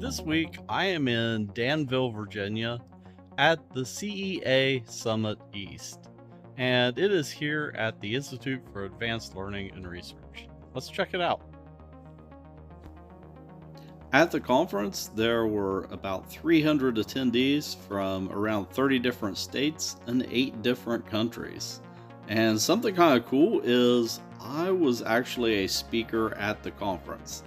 This week, I am in Danville, Virginia at the CEA Summit East, and it is here at the Institute for Advanced Learning and Research. Let's check it out. At the conference, there were about 300 attendees from around 30 different states and 8 different countries. And something kind of cool is I was actually a speaker at the conference.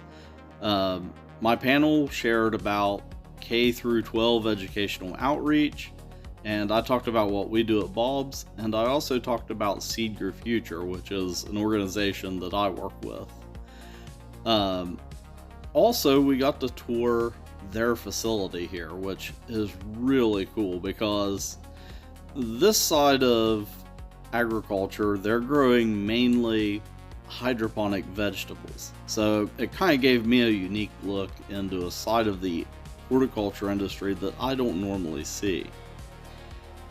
My panel shared about K through 12 educational outreach, and I talked about what we do at Bob's, and I also talked about Seed Your Future, which is an organization that I work with. Also, we got to tour their facility here, which is really cool because this side of agriculture, they're growing mainly hydroponic vegetables. So it kind of gave me a unique look into a side of the horticulture industry that I don't normally see.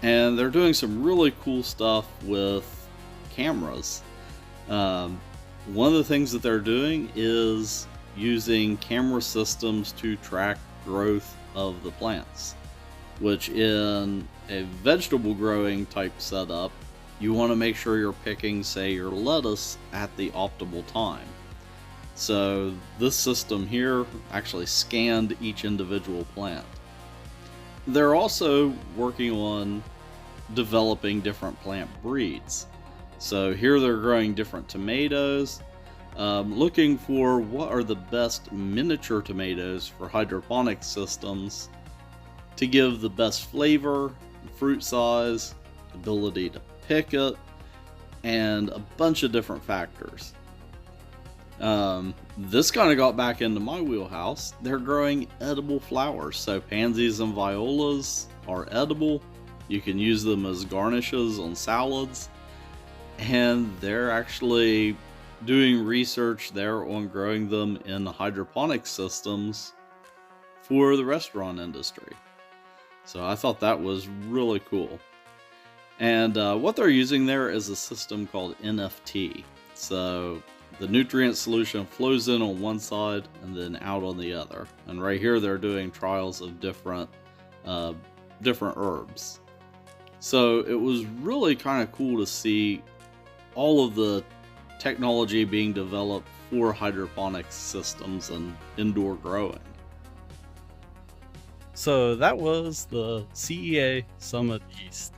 And they're doing some really cool stuff with cameras. One of the things that they're doing is using camera systems to track growth of the plants, which in a vegetable growing type setup, you want to make sure you're picking, say, your lettuce at the optimal time. So this system here actually scanned each individual plant. They're also working on developing different plant breeds. So here they're growing different tomatoes, looking for what are the best miniature tomatoes for hydroponic systems to give the best flavor, fruit size, ability to pick it, and a bunch of different factors. This kind of got back into my wheelhouse. They're growing edible flowers, so pansies and violas are edible. You can use them as garnishes on salads, and they're actually doing research there on growing them in hydroponic systems for the restaurant industry. So I thought that was really cool. And what they're using there is a system called NFT. So the nutrient solution flows in on one side and then out on the other. And right here they're doing trials of different herbs. So it was really kind of cool to see all of the technology being developed for hydroponic systems and indoor growing. So that was the CEA Summit East.